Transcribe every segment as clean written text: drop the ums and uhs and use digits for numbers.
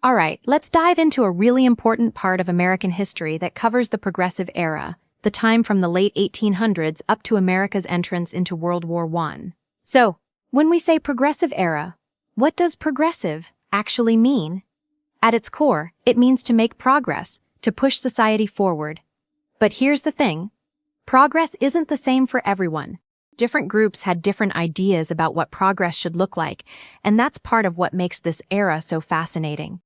All right, let's dive into a really important part of American history that covers the Progressive Era, the time from the late 1800s up to America's entrance into World War I. So, when we say Progressive Era, what does progressive actually mean? At its core, it means to make progress, to push society forward. But here's the thing. Progress isn't the same for everyone. Different groups had different ideas about what progress should look like, and that's part of what makes this era so fascinating.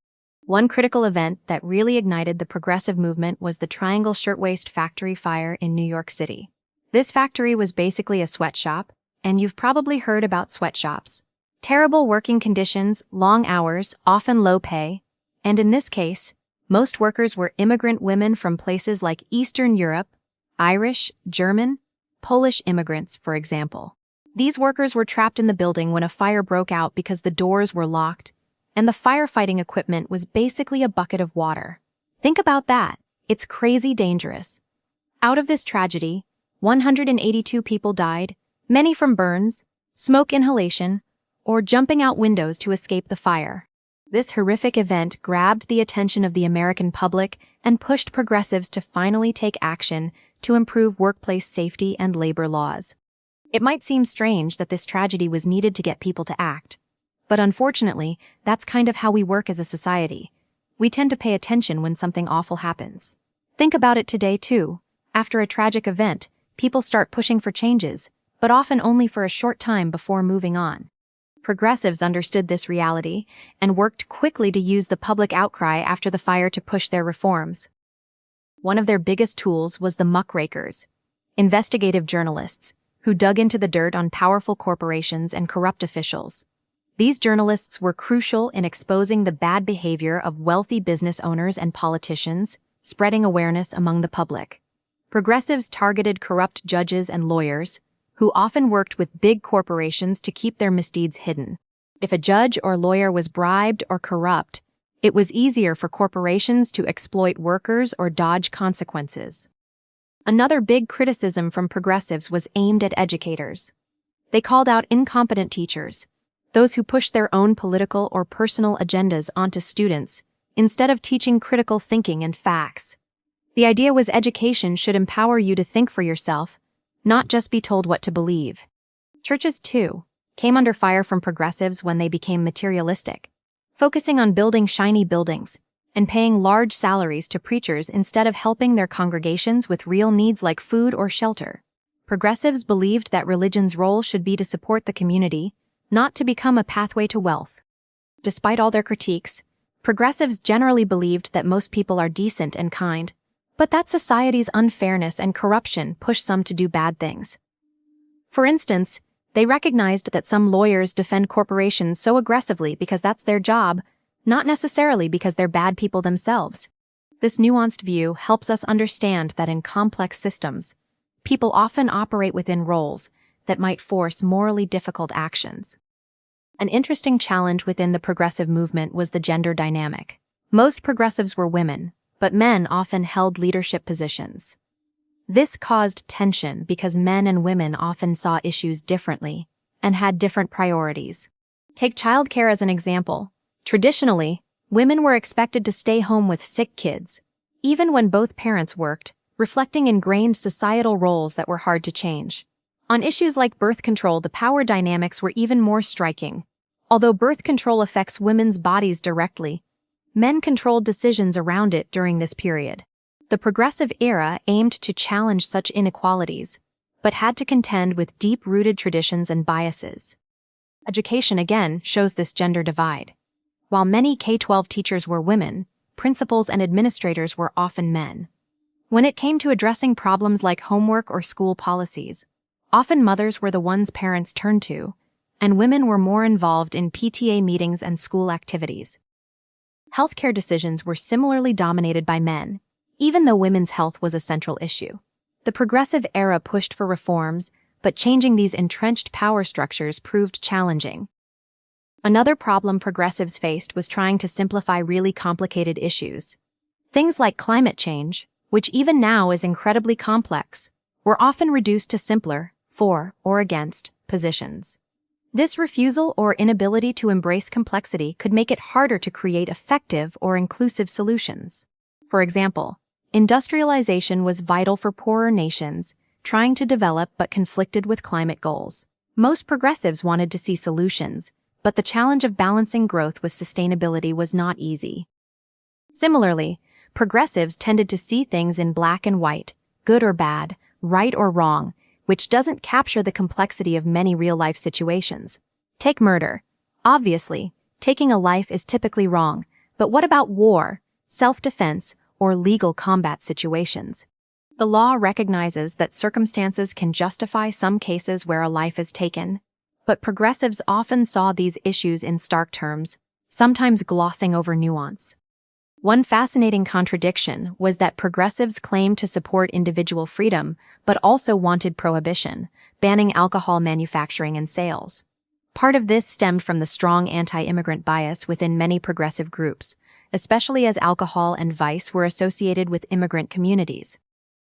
One critical event that really ignited the progressive movement was the Triangle Shirtwaist Factory fire in New York City. This factory was basically a sweatshop, and you've probably heard about sweatshops. Terrible working conditions, long hours, often low pay, and in this case, most workers were immigrant women from places like Eastern Europe, Irish, German, Polish immigrants, for example. These workers were trapped in the building when a fire broke out because the doors were locked, and the firefighting equipment was basically a bucket of water. Think about that. It's crazy dangerous. Out of this tragedy, 182 people died, many from burns, smoke inhalation, or jumping out windows to escape the fire. This horrific event grabbed the attention of the American public and pushed progressives to finally take action to improve workplace safety and labor laws. It might seem strange that this tragedy was needed to get people to act, but unfortunately, that's kind of how we work as a society. We tend to pay attention when something awful happens. Think about it today too. After a tragic event, people start pushing for changes, but often only for a short time before moving on. Progressives understood this reality and worked quickly to use the public outcry after the fire to push their reforms. One of their biggest tools was the muckrakers, investigative journalists, who dug into the dirt on powerful corporations and corrupt officials. These journalists were crucial in exposing the bad behavior of wealthy business owners and politicians, spreading awareness among the public. Progressives targeted corrupt judges and lawyers, who often worked with big corporations to keep their misdeeds hidden. If a judge or lawyer was bribed or corrupt, it was easier for corporations to exploit workers or dodge consequences. Another big criticism from progressives was aimed at educators. They called out incompetent teachers, those who pushed their own political or personal agendas onto students, instead of teaching critical thinking and facts. The idea was education should empower you to think for yourself, not just be told what to believe. Churches, too, came under fire from progressives when they became materialistic, focusing on building shiny buildings and paying large salaries to preachers instead of helping their congregations with real needs like food or shelter. Progressives believed that religion's role should be to support the community, not to become a pathway to wealth. Despite all their critiques, progressives generally believed that most people are decent and kind, but that society's unfairness and corruption push some to do bad things. For instance, they recognized that some lawyers defend corporations so aggressively because that's their job, not necessarily because they're bad people themselves. This nuanced view helps us understand that in complex systems, people often operate within roles that might force morally difficult actions. An interesting challenge within the progressive movement was the gender dynamic. Most progressives were women, but men often held leadership positions. This caused tension because men and women often saw issues differently and had different priorities. Take childcare as an example. Traditionally, women were expected to stay home with sick kids, even when both parents worked, reflecting ingrained societal roles that were hard to change. On issues like birth control, the power dynamics were even more striking. Although birth control affects women's bodies directly, men controlled decisions around it during this period. The progressive era aimed to challenge such inequalities, but had to contend with deep-rooted traditions and biases. Education again shows this gender divide. While many K-12 teachers were women, principals and administrators were often men. When it came to addressing problems like homework or school policies, often mothers were the ones parents turned to, and women were more involved in PTA meetings and school activities. Healthcare decisions were similarly dominated by men, even though women's health was a central issue. The progressive era pushed for reforms, but changing these entrenched power structures proved challenging. Another problem progressives faced was trying to simplify really complicated issues. Things like climate change, which even now is incredibly complex, were often reduced to simpler, for or against, positions. This refusal or inability to embrace complexity could make it harder to create effective or inclusive solutions. For example, industrialization was vital for poorer nations, trying to develop but conflicted with climate goals. Most progressives wanted to see solutions, but the challenge of balancing growth with sustainability was not easy. Similarly, progressives tended to see things in black and white, good or bad, right or wrong, which doesn't capture the complexity of many real-life situations. Take murder. Obviously, taking a life is typically wrong, but what about war, self-defense, or legal combat situations? The law recognizes that circumstances can justify some cases where a life is taken, but progressives often saw these issues in stark terms, sometimes glossing over nuance. One fascinating contradiction was that progressives claimed to support individual freedom, but also wanted prohibition, banning alcohol manufacturing and sales. Part of this stemmed from the strong anti-immigrant bias within many progressive groups, especially as alcohol and vice were associated with immigrant communities.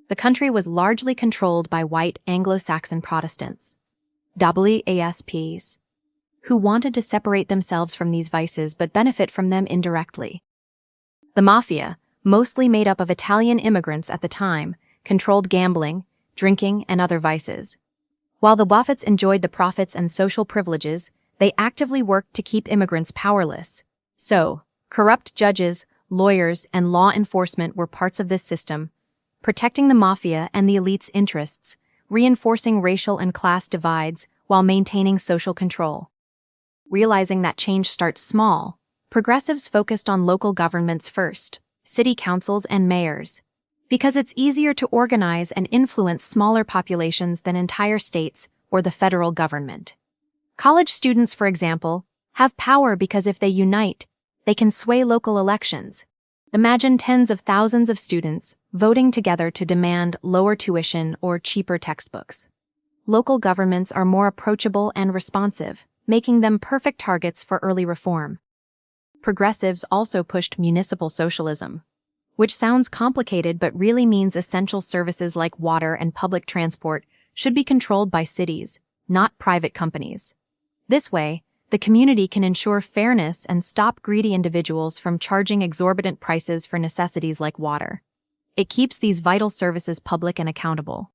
The country was largely controlled by white Anglo-Saxon Protestants, WASPs, who wanted to separate themselves from these vices but benefit from them indirectly. The mafia, mostly made up of Italian immigrants at the time, controlled gambling, drinking, and other vices. While the Buffetts enjoyed the profits and social privileges, they actively worked to keep immigrants powerless. So, corrupt judges, lawyers, and law enforcement were parts of this system, protecting the mafia and the elite's interests, reinforcing racial and class divides while maintaining social control. Realizing that change starts small, progressives focused on local governments first, city councils and mayors, because it's easier to organize and influence smaller populations than entire states or the federal government. College students, for example, have power because if they unite, they can sway local elections. Imagine tens of thousands of students voting together to demand lower tuition or cheaper textbooks. Local governments are more approachable and responsive, making them perfect targets for early reform. Progressives also pushed municipal socialism, which sounds complicated but really means essential services like water and public transport should be controlled by cities, not private companies. This way, the community can ensure fairness and stop greedy individuals from charging exorbitant prices for necessities like water. It keeps these vital services public and accountable.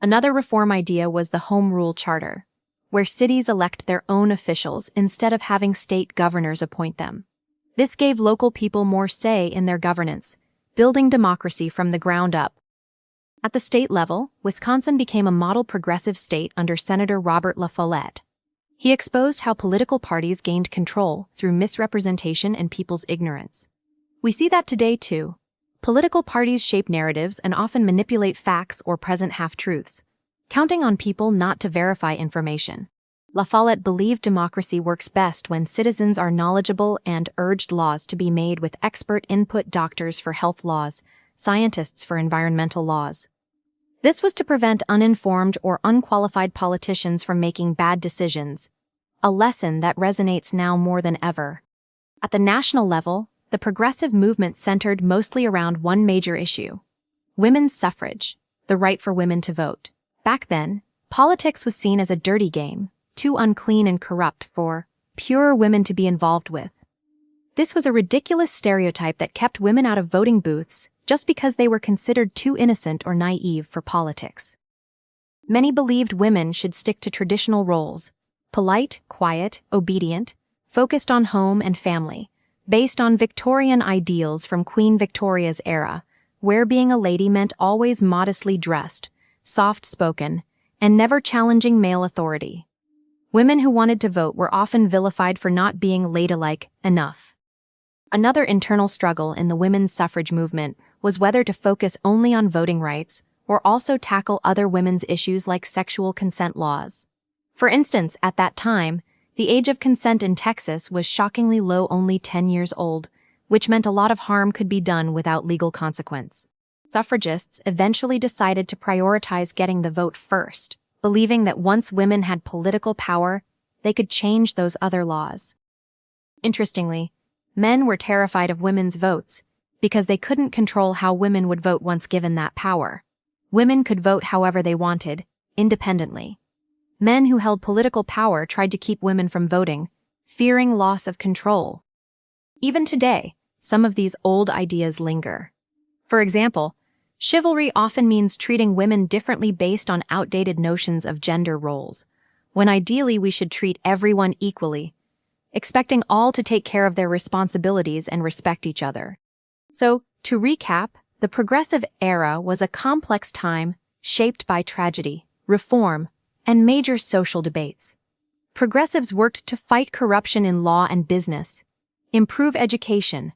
Another reform idea was the Home Rule Charter, where cities elect their own officials instead of having state governors appoint them. This gave local people more say in their governance, building democracy from the ground up. At the state level, Wisconsin became a model progressive state under Senator Robert La Follette. He exposed how political parties gained control through misrepresentation and people's ignorance. We see that today too. Political parties shape narratives and often manipulate facts or present half-truths, counting on people not to verify information. La Follette believed democracy works best when citizens are knowledgeable and urged laws to be made with expert input: doctors for health laws, scientists for environmental laws. This was to prevent uninformed or unqualified politicians from making bad decisions, a lesson that resonates now more than ever. At the national level, the progressive movement centered mostly around one major issue: women's suffrage, the right for women to vote. Back then, politics was seen as a dirty game, too unclean and corrupt for pure women to be involved with. This was a ridiculous stereotype that kept women out of voting booths just because they were considered too innocent or naive for politics. Many believed women should stick to traditional roles: polite, quiet, obedient, focused on home and family, based on Victorian ideals from Queen Victoria's era, where being a lady meant always modestly dressed, soft-spoken, and never challenging male authority. Women who wanted to vote were often vilified for not being ladylike enough. Another internal struggle in the women's suffrage movement was whether to focus only on voting rights or also tackle other women's issues like sexual consent laws. For instance, at that time, the age of consent in Texas was shockingly low, only 10 years old, which meant a lot of harm could be done without legal consequence. Suffragists eventually decided to prioritize getting the vote first, believing that once women had political power, they could change those other laws. Interestingly, men were terrified of women's votes because they couldn't control how women would vote once given that power. Women could vote however they wanted, independently. Men who held political power tried to keep women from voting, fearing loss of control. Even today, some of these old ideas linger. For example, chivalry often means treating women differently based on outdated notions of gender roles, when ideally we should treat everyone equally, expecting all to take care of their responsibilities and respect each other. So, to recap, the Progressive Era was a complex time shaped by tragedy, reform, and major social debates. Progressives worked to fight corruption in law and business, improve education,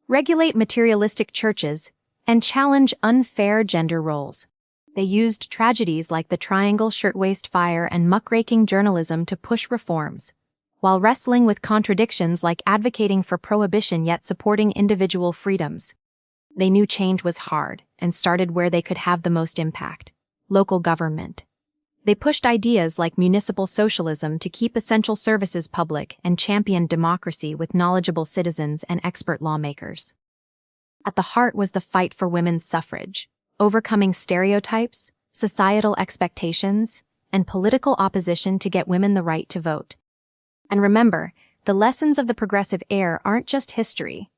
regulate materialistic churches, and challenge unfair gender roles. They used tragedies like the Triangle Shirtwaist Fire and muckraking journalism to push reforms, while wrestling with contradictions like advocating for prohibition yet supporting individual freedoms. They knew change was hard and started where they could have the most impact: local government. They pushed ideas like municipal socialism to keep essential services public and championed democracy with knowledgeable citizens and expert lawmakers. At the heart was the fight for women's suffrage, overcoming stereotypes, societal expectations, and political opposition to get women the right to vote. And remember, the lessons of the Progressive Era aren't just history.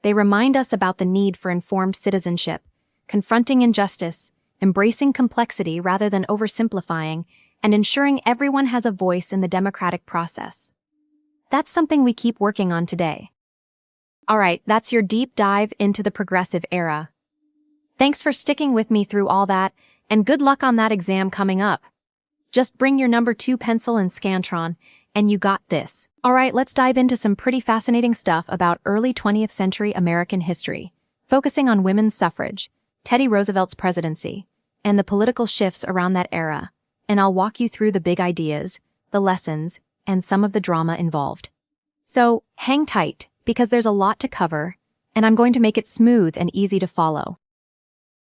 They remind us about the need for informed citizenship, confronting injustice, embracing complexity rather than oversimplifying, and ensuring everyone has a voice in the democratic process. That's something we keep working on today. Alright, that's your deep dive into the Progressive Era. Thanks for sticking with me through all that, and good luck on that exam coming up. Just bring your number 2 pencil and Scantron, and you got this. Alright, let's dive into some pretty fascinating stuff about early 20th century American history, focusing on women's suffrage, Teddy Roosevelt's presidency, and the political shifts around that era, and I'll walk you through the big ideas, the lessons, and some of the drama involved. So, hang tight, because there's a lot to cover, and I'm going to make it smooth and easy to follow.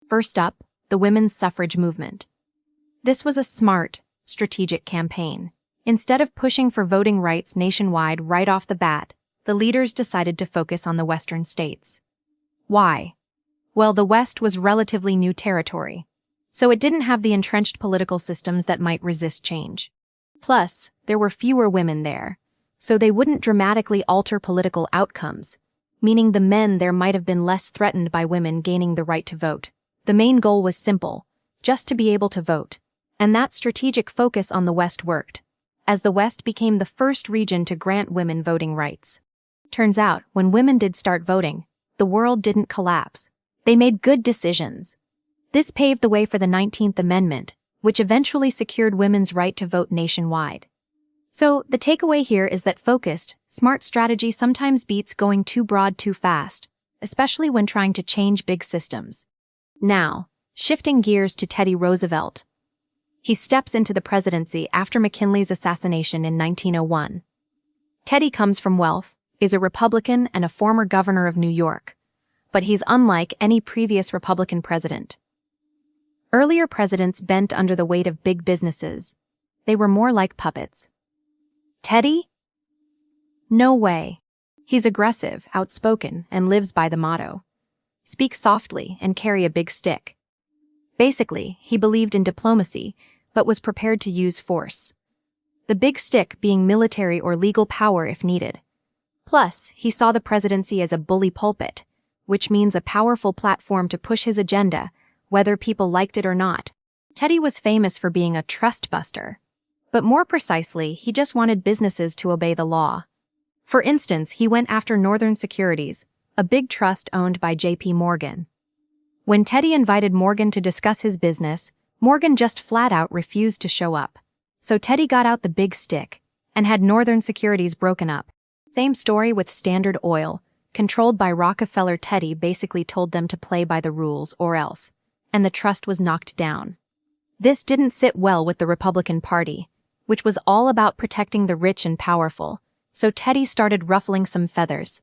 First up, the women's suffrage movement. This was a smart, strategic campaign. Instead of pushing for voting rights nationwide right off the bat, the leaders decided to focus on the western states. Why? Well, the West was relatively new territory, so it didn't have the entrenched political systems that might resist change. Plus, there were fewer women there, so they wouldn't dramatically alter political outcomes, meaning the men there might have been less threatened by women gaining the right to vote. The main goal was simple: just to be able to vote. And that strategic focus on the West worked, as the West became the first region to grant women voting rights. Turns out, when women did start voting, the world didn't collapse. They made good decisions. This paved the way for the 19th Amendment, which eventually secured women's right to vote nationwide. So, the takeaway here is that focused, smart strategy sometimes beats going too broad too fast, especially when trying to change big systems. Now, shifting gears to Teddy Roosevelt. He steps into the presidency after McKinley's assassination in 1901. Teddy comes from wealth, is a Republican and a former governor of New York, but he's unlike any previous Republican president. Earlier presidents bent under the weight of big businesses. They were more like puppets. Teddy? No way. He's aggressive, outspoken, and lives by the motto: speak softly and carry a big stick. Basically, he believed in diplomacy, but was prepared to use force. The big stick being military or legal power if needed. Plus, he saw the presidency as a bully pulpit, which means a powerful platform to push his agenda, whether people liked it or not. Teddy was famous for being a trust buster. But more precisely, he just wanted businesses to obey the law. For instance, he went after Northern Securities, a big trust owned by J.P. Morgan. When Teddy invited Morgan to discuss his business, Morgan just flat out refused to show up. So Teddy got out the big stick and had Northern Securities broken up. Same story with Standard Oil, controlled by Rockefeller. Teddy basically told them to play by the rules or else, and the trust was knocked down. This didn't sit well with the Republican Party, which was all about protecting the rich and powerful, so Teddy started ruffling some feathers.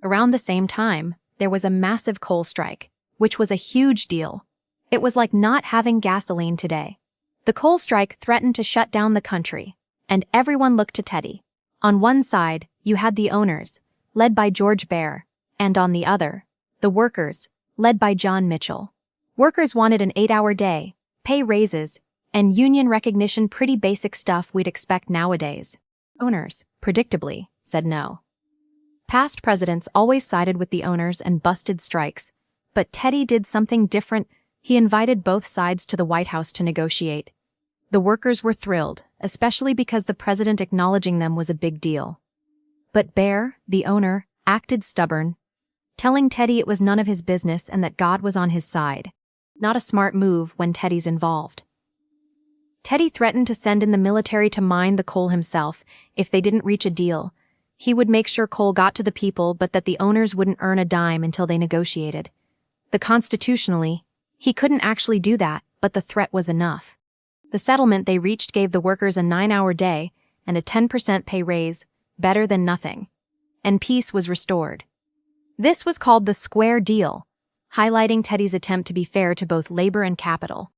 Around the same time, there was a massive coal strike, which was a huge deal. It was like not having gasoline today. The coal strike threatened to shut down the country, and everyone looked to Teddy. On one side, you had the owners, led by George Baer, and on the other, the workers, led by John Mitchell. Workers wanted an 8-hour day, pay raises, and union recognition, pretty basic stuff we'd expect nowadays. Owners, predictably, said no. Past presidents always sided with the owners and busted strikes, but Teddy did something different. He invited both sides to the White House to negotiate. The workers were thrilled, especially because the president acknowledging them was a big deal. But Bear, the owner, acted stubborn, telling Teddy it was none of his business and that God was on his side. Not a smart move when Teddy's involved. Teddy threatened to send in the military to mine the coal himself if they didn't reach a deal. He would make sure coal got to the people but that the owners wouldn't earn a dime until they negotiated. Constitutionally, he couldn't actually do that, but the threat was enough. The settlement they reached gave the workers a 9-hour day and a 10% pay raise, better than nothing. And peace was restored. This was called the Square Deal, highlighting Teddy's attempt to be fair to both labor and capital.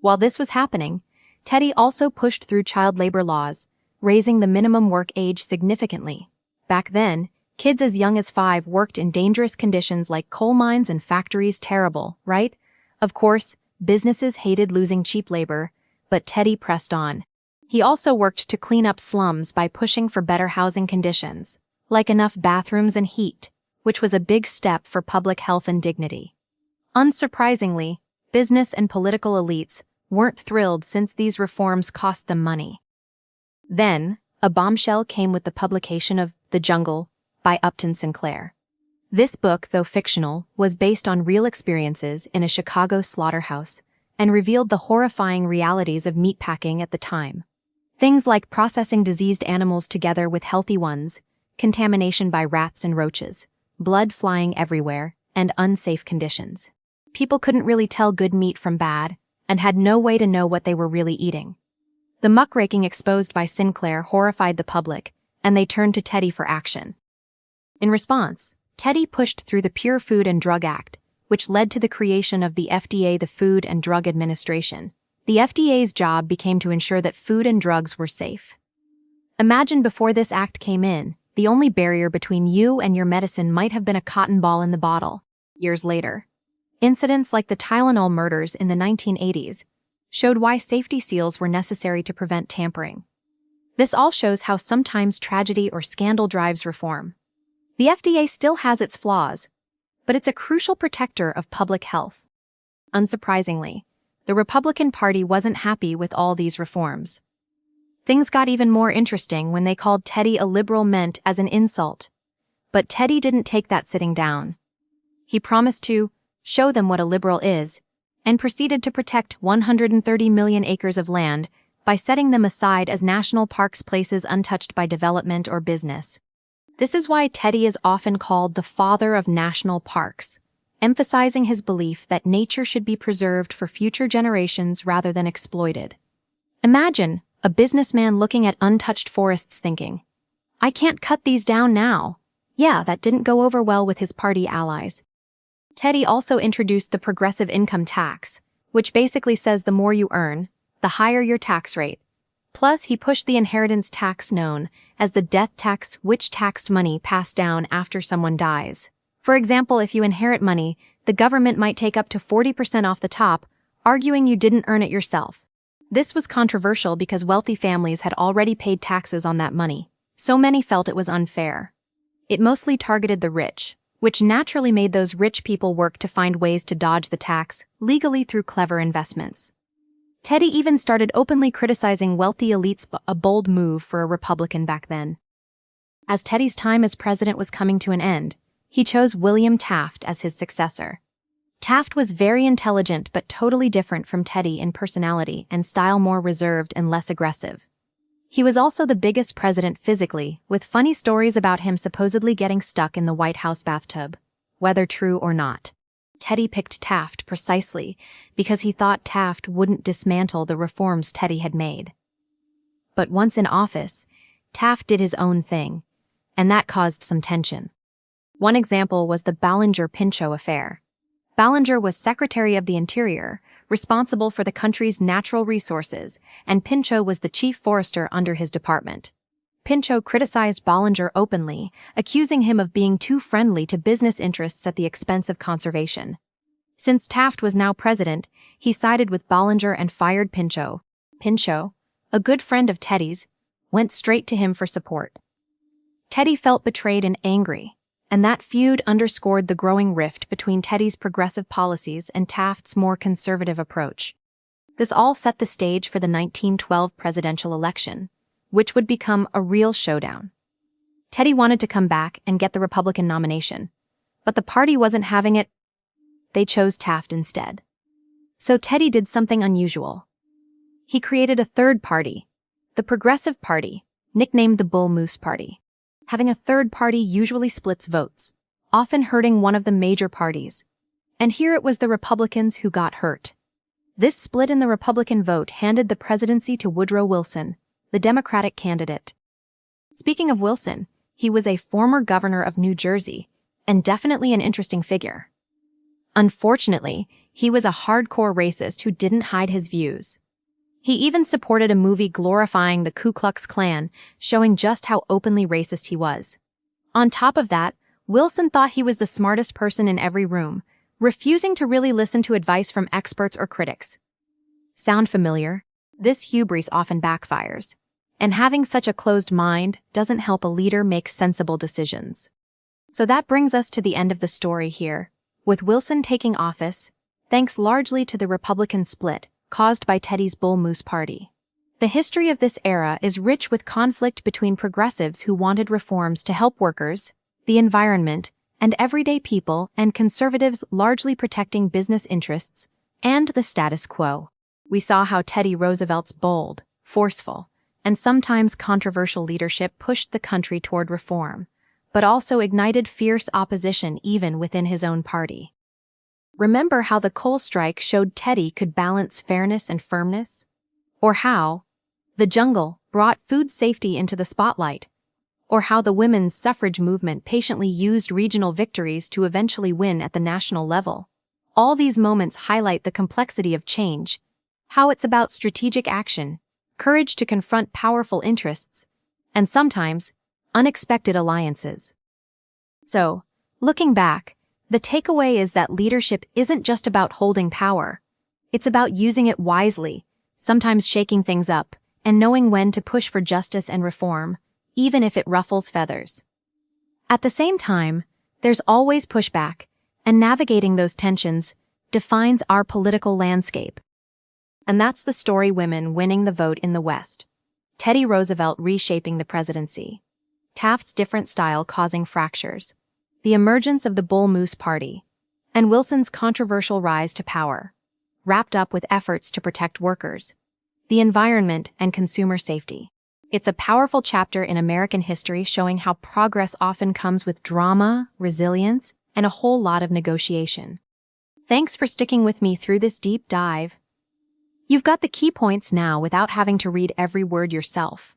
While this was happening, Teddy also pushed through child labor laws, raising the minimum work age significantly. Back then, kids as young as 5 worked in dangerous conditions like coal mines and factories. Terrible, right? Of course, businesses hated losing cheap labor, but Teddy pressed on. He also worked to clean up slums by pushing for better housing conditions, like enough bathrooms and heat, which was a big step for public health and dignity. Unsurprisingly, business and political elites weren't thrilled since these reforms cost them money. Then, a bombshell came with the publication of The Jungle by Upton Sinclair. This book, though fictional, was based on real experiences in a Chicago slaughterhouse and revealed the horrifying realities of meatpacking at the time. Things like processing diseased animals together with healthy ones, contamination by rats and roaches, blood flying everywhere, and unsafe conditions. People couldn't really tell good meat from bad, and had no way to know what they were really eating. The muckraking exposed by Sinclair horrified the public, and they turned to Teddy for action. In response, Teddy pushed through the Pure Food and Drug Act, which led to the creation of the FDA, the Food and Drug Administration. The FDA's job became to ensure that food and drugs were safe. Imagine before this act came in, the only barrier between you and your medicine might have been a cotton ball in the bottle. Years later, incidents like the Tylenol murders in the 1980s showed why safety seals were necessary to prevent tampering. This all shows how sometimes tragedy or scandal drives reform. The FDA still has its flaws, but it's a crucial protector of public health. Unsurprisingly, the Republican Party wasn't happy with all these reforms. Things got even more interesting when they called Teddy a liberal, meant as an insult. But Teddy didn't take that sitting down. He promised to show them what a liberal is, and proceeded to protect 130 million acres of land by setting them aside as national parks, places untouched by development or business. This is why Teddy is often called the father of national parks, emphasizing his belief that nature should be preserved for future generations rather than exploited. Imagine a businessman looking at untouched forests thinking, "I can't cut these down now." Yeah, that didn't go over well with his party allies. Teddy also introduced the progressive income tax, which basically says the more you earn, the higher your tax rate. Plus, he pushed the inheritance tax known as the death tax, which taxed money passed down after someone dies. For example, if you inherit money, the government might take up to 40% off the top, arguing you didn't earn it yourself. This was controversial because wealthy families had already paid taxes on that money, so many felt it was unfair. It mostly targeted the rich, which naturally made those rich people work to find ways to dodge the tax legally through clever investments. Teddy even started openly criticizing wealthy elites, a bold move for a Republican back then. As Teddy's time as president was coming to an end, he chose William Taft as his successor. Taft was very intelligent but totally different from Teddy in personality and style, more reserved and less aggressive. He was also the biggest president physically, with funny stories about him supposedly getting stuck in the White House bathtub. Whether true or not, Teddy picked Taft precisely because he thought Taft wouldn't dismantle the reforms Teddy had made. But once in office, Taft did his own thing, and that caused some tension. One example was the Ballinger-Pinchot affair. Ballinger was Secretary of the Interior, responsible for the country's natural resources, and Pinchot was the chief forester under his department. Pinchot criticized Ballinger openly, accusing him of being too friendly to business interests at the expense of conservation. Since Taft was now president, he sided with Ballinger and fired Pinchot, Pinchot, a good friend of Teddy's, went straight to him for support. Teddy felt betrayed and angry, and that feud underscored the growing rift between Teddy's progressive policies and Taft's more conservative approach. This all set the stage for the 1912 presidential election, which would become a real showdown. Teddy wanted to come back and get the Republican nomination, but the party wasn't having it. They chose Taft instead. So Teddy did something unusual. He created a third party, the Progressive Party, nicknamed the Bull Moose Party. Having a third party usually splits votes, often hurting one of the major parties. And here it was the Republicans who got hurt. This split in the Republican vote handed the presidency to Woodrow Wilson, the Democratic candidate. Speaking of Wilson, he was a former governor of New Jersey, and definitely an interesting figure. Unfortunately, he was a hardcore racist who didn't hide his views. He even supported a movie glorifying the Ku Klux Klan, showing just how openly racist he was. On top of that, Wilson thought he was the smartest person in every room, refusing to really listen to advice from experts or critics. Sound familiar? This hubris often backfires, and having such a closed mind doesn't help a leader make sensible decisions. So that brings us to the end of the story here, with Wilson taking office, thanks largely to the Republican split caused by Teddy's Bull Moose Party. The history of this era is rich with conflict between progressives who wanted reforms to help workers, the environment, and everyday people, and conservatives largely protecting business interests and the status quo. We saw how Teddy Roosevelt's bold, forceful, and sometimes controversial leadership pushed the country toward reform, but also ignited fierce opposition even within his own party. Remember how the coal strike showed Teddy could balance fairness and firmness? Or how the jungle brought food safety into the spotlight? Or how the women's suffrage movement patiently used regional victories to eventually win at the national level? All these moments highlight the complexity of change, how it's about strategic action, courage to confront powerful interests, and sometimes unexpected alliances. So, looking back, the takeaway is that leadership isn't just about holding power. It's about using it wisely, sometimes shaking things up, and knowing when to push for justice and reform, even if it ruffles feathers. At the same time, there's always pushback, and navigating those tensions defines our political landscape. And that's the story: women winning the vote in the West, Teddy Roosevelt reshaping the presidency, Taft's different style causing fractures, the emergence of the Bull Moose Party, and Wilson's controversial rise to power, wrapped up with efforts to protect workers, the environment, and consumer safety. It's a powerful chapter in American history showing how progress often comes with drama, resilience, and a whole lot of negotiation. Thanks for sticking with me through this deep dive. You've got the key points now without having to read every word yourself.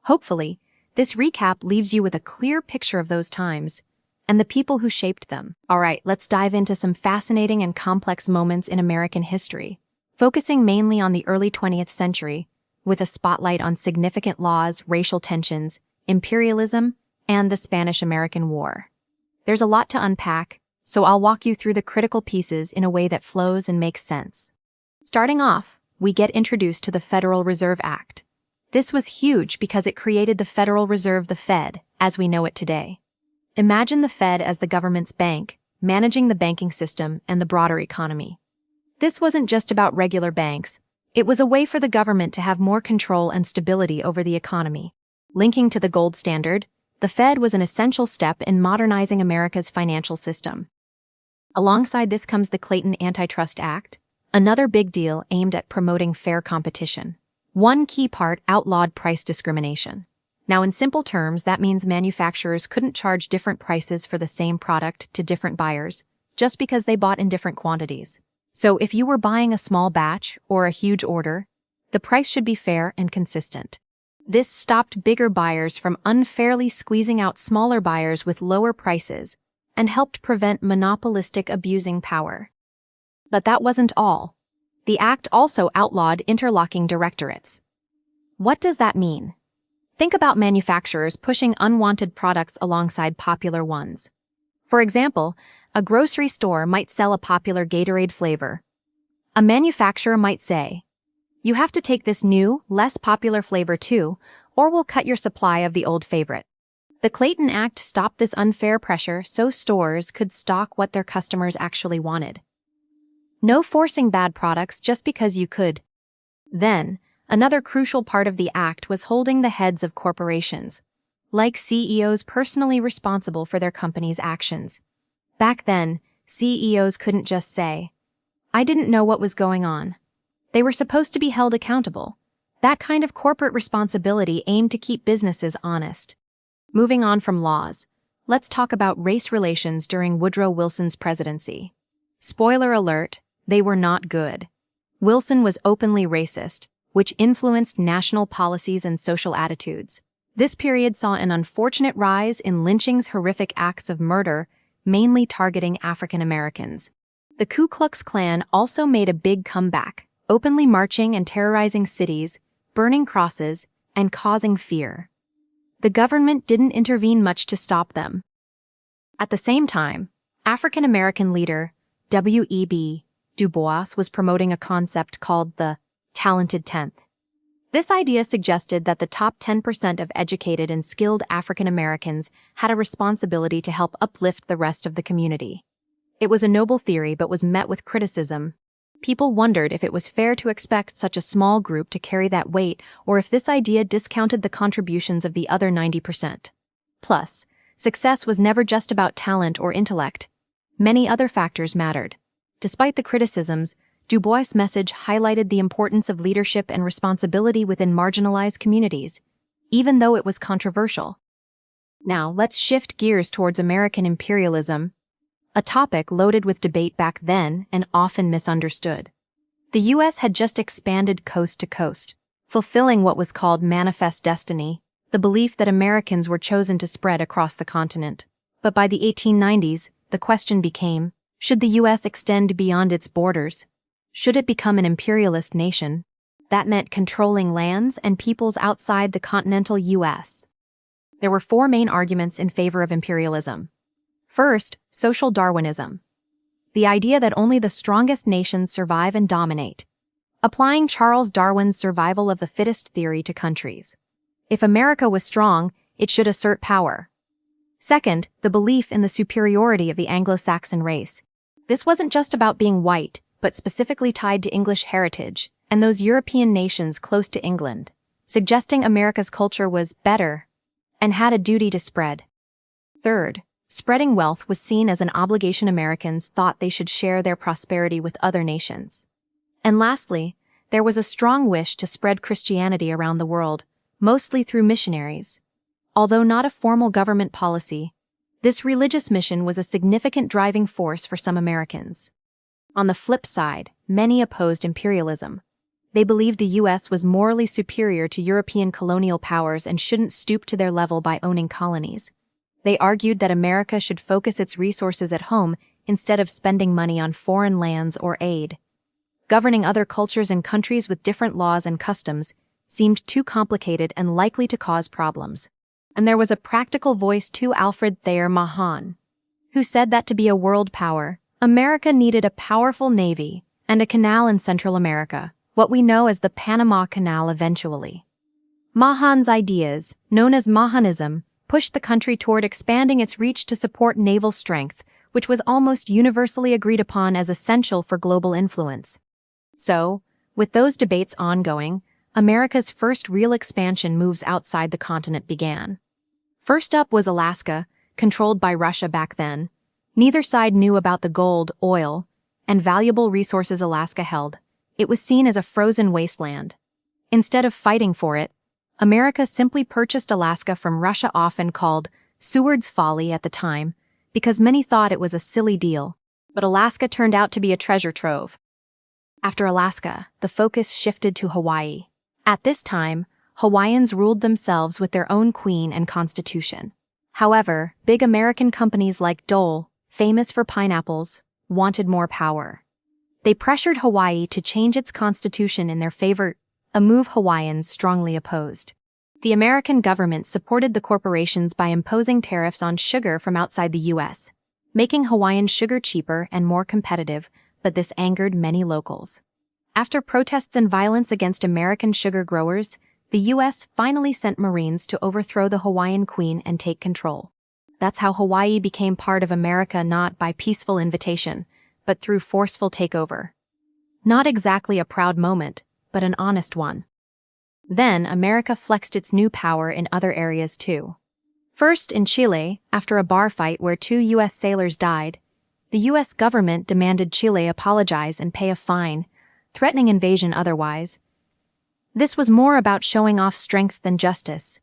Hopefully, this recap leaves you with a clear picture of those times and the people who shaped them. All right, let's dive into some fascinating and complex moments in American history, focusing mainly on the early 20th century, with a spotlight on significant laws, racial tensions, imperialism, and the Spanish-American War. There's a lot to unpack, so I'll walk you through the critical pieces in a way that flows and makes sense. Starting off, we get introduced to the Federal Reserve Act. This was huge because it created the Federal Reserve, the Fed, as we know it today. Imagine the Fed as the government's bank, managing the banking system and the broader economy. This wasn't just about regular banks. It was a way for the government to have more control and stability over the economy. Linking to the gold standard, the Fed was an essential step in modernizing America's financial system. Alongside this comes the Clayton Antitrust Act, another big deal aimed at promoting fair competition. One key part outlawed price discrimination. Now, in simple terms, that means manufacturers couldn't charge different prices for the same product to different buyers, just because they bought in different quantities. So if you were buying a small batch or a huge order, the price should be fair and consistent. This stopped bigger buyers from unfairly squeezing out smaller buyers with lower prices and helped prevent monopolistic abusing power. But that wasn't all. The act also outlawed interlocking directorates. What does that mean? Think about manufacturers pushing unwanted products alongside popular ones. For example, a grocery store might sell a popular Gatorade flavor. A manufacturer might say, You have to take this new, less popular flavor too, or we'll cut your supply of the old favorite. The Clayton Act stopped this unfair pressure so stores could stock what their customers actually wanted. No forcing bad products just because you could. Then, another crucial part of the act was holding the heads of corporations, like CEOs, personally responsible for their company's actions. Back then, CEOs couldn't just say, "I didn't know what was going on." They were supposed to be held accountable. That kind of corporate responsibility aimed to keep businesses honest. Moving on from laws, let's talk about race relations during Woodrow Wilson's presidency. Spoiler alert, they were not good. Wilson was openly racist, which influenced national policies and social attitudes. This period saw an unfortunate rise in lynchings, horrific acts of murder, mainly targeting African Americans. The Ku Klux Klan also made a big comeback, openly marching and terrorizing cities, burning crosses, and causing fear. The government didn't intervene much to stop them. At the same time, African American leader W.E.B. Du Bois was promoting a concept called the talented tenth. This idea suggested that the top 10% of educated and skilled African Americans had a responsibility to help uplift the rest of the community. It was a noble theory but was met with criticism. People wondered if it was fair to expect such a small group to carry that weight, or if this idea discounted the contributions of the other 90%. Plus, success was never just about talent or intellect. Many other factors mattered. Despite the criticisms, Du Bois' message highlighted the importance of leadership and responsibility within marginalized communities, even though it was controversial. Now, let's shift gears towards American imperialism, a topic loaded with debate back then and often misunderstood. The U.S. had just expanded coast to coast, fulfilling what was called manifest destiny, the belief that Americans were chosen to spread across the continent. But by the 1890s, the question became, should the U.S. extend beyond its borders? Should it become an imperialist nation? That meant controlling lands and peoples outside the continental U.S. There were four main arguments in favor of imperialism. First, social Darwinism. The idea that only the strongest nations survive and dominate, applying Charles Darwin's survival of the fittest theory to countries. If America was strong, it should assert power. Second, the belief in the superiority of the Anglo-Saxon race. This wasn't just about being white, but specifically tied to English heritage and those European nations close to England, suggesting America's culture was better and had a duty to spread. Third, spreading wealth was seen as an obligation. Americans thought they should share their prosperity with other nations. And lastly, there was a strong wish to spread Christianity around the world, mostly through missionaries. Although not a formal government policy, this religious mission was a significant driving force for some Americans. On the flip side, many opposed imperialism. They believed the U.S. was morally superior to European colonial powers and shouldn't stoop to their level by owning colonies. They argued that America should focus its resources at home instead of spending money on foreign lands or aid. Governing other cultures and countries with different laws and customs seemed too complicated and likely to cause problems. And there was a practical voice too, Alfred Thayer Mahan, who said that to be a world power, America needed a powerful navy and a canal in Central America, what we know as the Panama Canal eventually. Mahan's ideas, known as Mahanism, pushed the country toward expanding its reach to support naval strength, which was almost universally agreed upon as essential for global influence. So, with those debates ongoing, America's first real expansion moves outside the continent began. First up was Alaska, controlled by Russia back then. Neither side knew about the gold, oil, and valuable resources Alaska held. It was seen as a frozen wasteland. Instead of fighting for it, America simply purchased Alaska from Russia, often called Seward's Folly at the time, because many thought it was a silly deal. But Alaska turned out to be a treasure trove. After Alaska, the focus shifted to Hawaii. At this time, Hawaiians ruled themselves with their own queen and constitution. However, big American companies like Dole, famous for pineapples, wanted more power. They pressured Hawaii to change its constitution in their favor, a move Hawaiians strongly opposed. The American government supported the corporations by imposing tariffs on sugar from outside the U.S., making Hawaiian sugar cheaper and more competitive, but this angered many locals. After protests and violence against American sugar growers, the U.S. finally sent Marines to overthrow the Hawaiian Queen and take control. That's how Hawaii became part of America, not by peaceful invitation, but through forceful takeover. Not exactly a proud moment, but an honest one. Then, America flexed its new power in other areas too. First, in Chile, after a bar fight where 2 U.S. sailors died, the U.S. government demanded Chile apologize and pay a fine, threatening invasion otherwise. This was more about showing off strength than justice.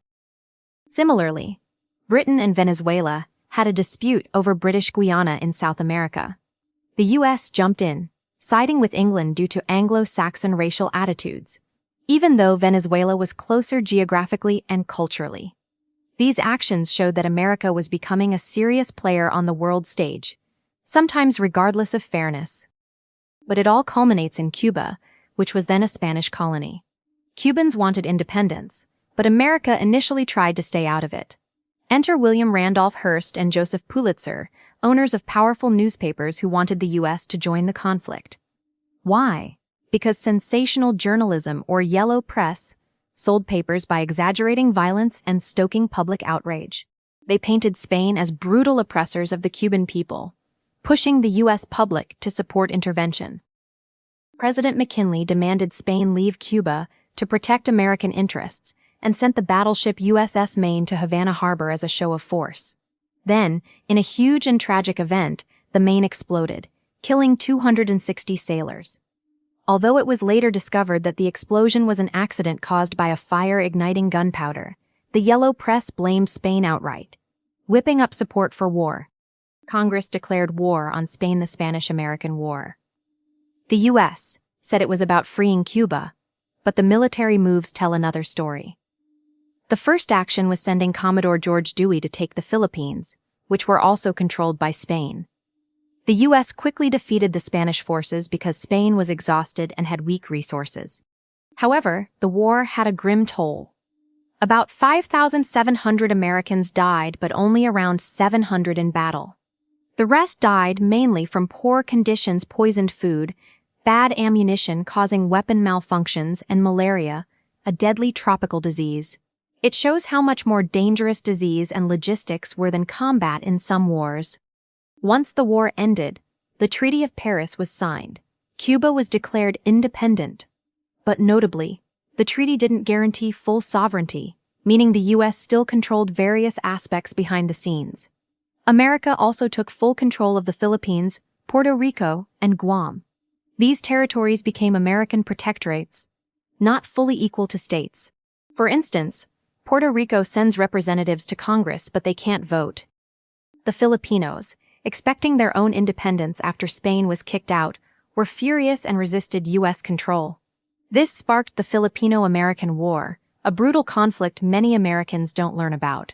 Similarly, Britain and Venezuela had a dispute over British Guiana in South America. The U.S. jumped in, siding with England due to Anglo-Saxon racial attitudes, even though Venezuela was closer geographically and culturally. These actions showed that America was becoming a serious player on the world stage, sometimes regardless of fairness. But it all culminates in Cuba, which was then a Spanish colony. Cubans wanted independence, but America initially tried to stay out of it. Enter William Randolph Hearst and Joseph Pulitzer, owners of powerful newspapers who wanted the U.S. to join the conflict. Why? Because sensational journalism, or yellow press, sold papers by exaggerating violence and stoking public outrage. They painted Spain as brutal oppressors of the Cuban people, pushing the U.S. public to support intervention. President McKinley demanded Spain leave Cuba to protect American interests and sent the battleship USS Maine to Havana Harbor as a show of force. Then, in a huge and tragic event, the Maine exploded, killing 260 sailors. Although it was later discovered that the explosion was an accident caused by a fire igniting gunpowder, the yellow press blamed Spain outright, whipping up support for war. Congress declared war on Spain, the Spanish-American War. The U.S. said it was about freeing Cuba, but the military moves tell another story. The first action was sending Commodore George Dewey to take the Philippines, which were also controlled by Spain. The U.S. quickly defeated the Spanish forces because Spain was exhausted and had weak resources. However, the war had a grim toll. About 5,700 Americans died, but only around 700 in battle. The rest died mainly from poor conditions, poisoned food, bad ammunition causing weapon malfunctions, and malaria, a deadly tropical disease. It shows how much more dangerous disease and logistics were than combat in some wars. Once the war ended, the Treaty of Paris was signed. Cuba was declared independent. But notably, the treaty didn't guarantee full sovereignty, meaning the U.S. still controlled various aspects behind the scenes. America also took full control of the Philippines, Puerto Rico, and Guam. These territories became American protectorates, not fully equal to states. For instance, Puerto Rico sends representatives to Congress, but they can't vote. The Filipinos, expecting their own independence after Spain was kicked out, were furious and resisted U.S. control. This sparked the Filipino-American War, a brutal conflict many Americans don't learn about.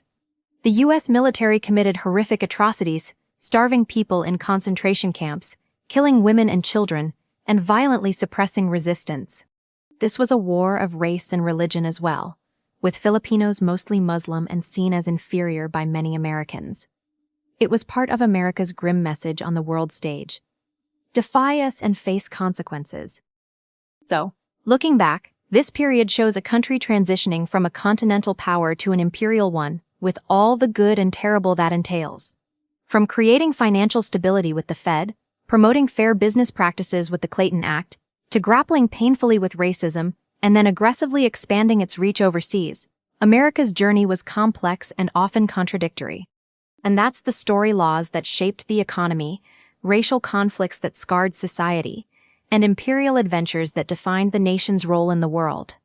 The U.S. military committed horrific atrocities, starving people in concentration camps, killing women and children, and violently suppressing resistance. This was a war of race and religion as well, with Filipinos mostly Muslim and seen as inferior by many Americans. It was part of America's grim message on the world stage: defy us and face consequences. So, looking back, this period shows a country transitioning from a continental power to an imperial one, with all the good and terrible that entails. From creating financial stability with the Fed, promoting fair business practices with the Clayton Act, to grappling painfully with racism, and then aggressively expanding its reach overseas, America's journey was complex and often contradictory. And that's the story: laws that shaped the economy, racial conflicts that scarred society, and imperial adventures that defined the nation's role in the world.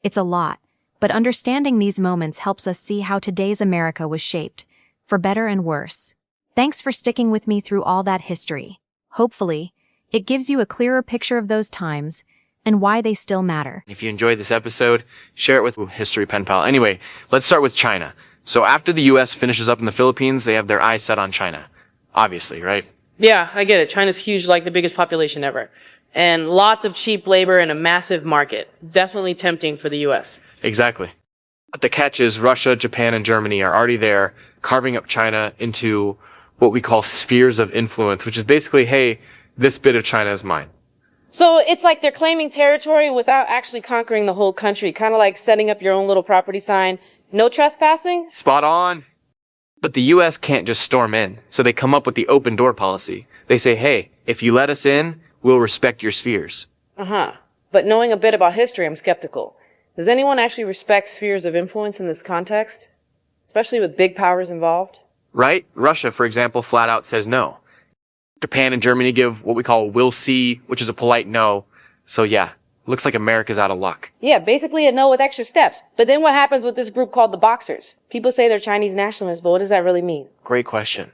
It's a lot, but understanding these moments helps us see how today's America was shaped, for better and worse. Thanks for sticking with me through all that history. Hopefully, it gives you a clearer picture of those times and why they still matter. If you enjoyed this episode, share it with History Pen Pal. Anyway, let's start with China. So after the U.S. finishes up in the Philippines, they have their eyes set on China. Obviously, right? Yeah, I get it. China's huge, like the biggest population ever. And lots of cheap labor and a massive market. Definitely tempting for the U.S. Exactly. But the catch is Russia, Japan, and Germany are already there, carving up China into what we call spheres of influence, which is basically, hey, this bit of China is mine. So it's like they're claiming territory without actually conquering the whole country, kind of like setting up your own little property sign. No trespassing? Spot on. But the US can't just storm in, so they come up with the open door policy. They say, hey, if you let us in, we'll respect your spheres. Uh-huh. But knowing a bit about history, I'm skeptical. Does anyone actually respect spheres of influence in this context? Especially with big powers involved? Right? Russia, for example, flat out says no. Japan and Germany give what we call "we'll see," which is a polite no. So yeah, looks like America's out of luck. Yeah, basically a no with extra steps. But then what happens with this group called the Boxers? People say they're Chinese nationalists, but what does that really mean? Great question.